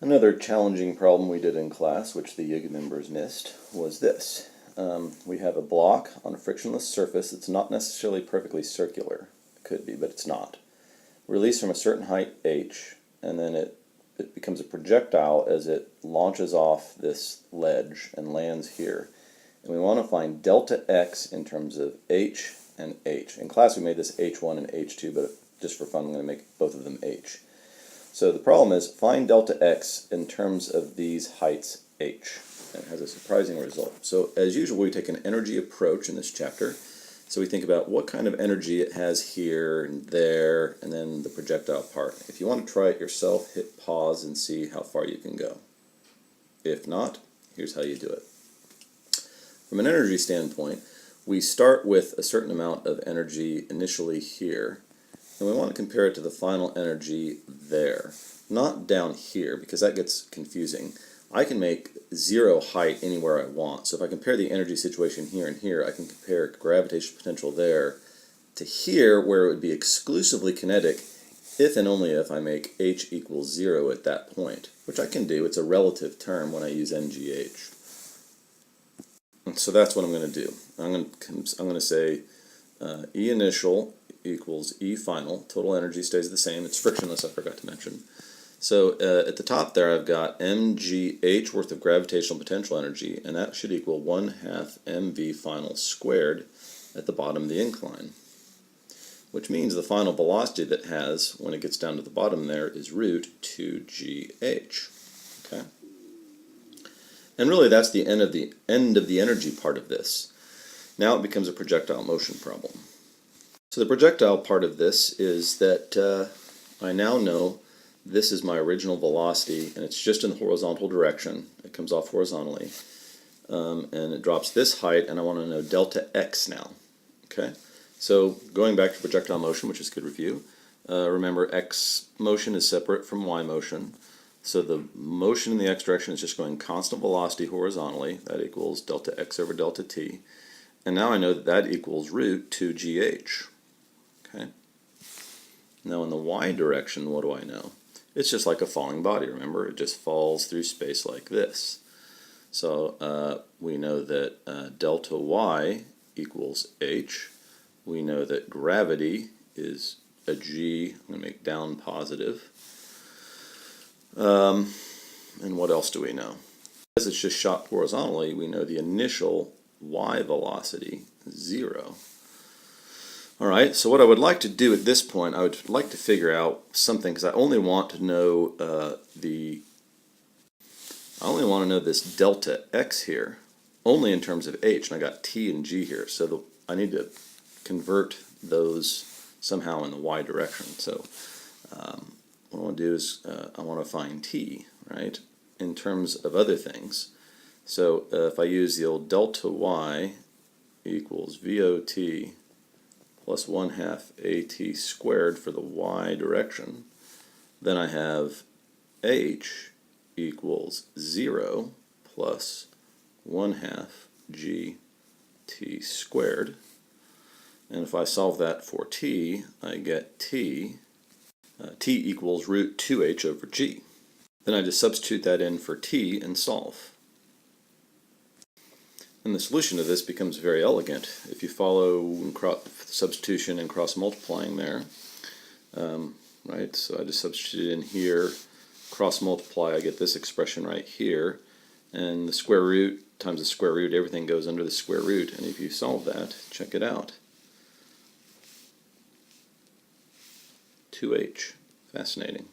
Another challenging problem we did in class, which the YIG members missed, was this. We have a block on a frictionless surface that's not necessarily perfectly circular. It could be, but it's not. Released from a certain height, h, and then it becomes a projectile as it launches off this ledge and lands here. And we want to find delta x in terms of h and h. In class we made this h1 and h2, but just for fun I'm going to make both of them h. So the problem is find delta x in terms of these heights h. And it has a surprising result. So as usual we take an energy approach in this chapter. So we think about what kind of energy it has here and there, and then the projectile part. If you want to try it yourself, hit pause and see how far you can go. If not, here's how you do it. From an energy standpoint, we start with a certain amount of energy initially here, and we want to compare it to the final energy there. Not down here, because that gets confusing. I can make zero height anywhere I want. So if I compare the energy situation here and here, I can compare gravitational potential there to here, where it would be exclusively kinetic if and only if I make h equals 0 at that point, which I can do. It's a relative term when I use NGH. And so that's what I'm going to do. I'm going to say E initial equals E final. Total energy stays the same. It's frictionless, I forgot to mention. So at the top there I've got mgh worth of gravitational potential energy, and that should equal 1/2 mv final squared at the bottom of the incline, which means the final velocity that it has when it gets down to the bottom there is root 2gh. Okay? And really that's the end of the energy part of this. Now it becomes a projectile motion problem. So the projectile part of this is that I now know this is my original velocity, and it's just in the horizontal direction. It comes off horizontally, and it drops this height, and I want to know delta x now. Okay, so going back to projectile motion, which is good review, remember x motion is separate from y motion, so the motion in the x direction is just going constant velocity horizontally. That equals delta x over delta t, and now I know that that equals root 2gh. Okay, now in the y direction, what do I know? It's just like a falling body, remember? It just falls through space like this. So we know that delta y equals h. We know that gravity is a g. I'm going to make down positive. And what else do we know? Because it's just shot horizontally, we know the initial y velocity is 0. Alright, so what I would like to do at this point, I would like to figure out something, because I only want to know this delta x here, only in terms of h, and I got t and g here, so I need to convert those somehow in the y direction. So what I want to do is I want to find t, right, in terms of other things. So if I use the old delta y equals VOT plus 1/2 AT squared for the y direction, then I have h equals 0 plus 1/2 GT squared. And if I solve that for t, I get t equals root 2h over g. Then I just substitute that in for t and solve. And the solution to this becomes very elegant if you follow substitution and cross-multiplying there. Right, so I just substitute in here, cross-multiply, I get this expression right here, and the square root times the square root, everything goes under the square root, and if you solve that, check it out. 2h. Fascinating.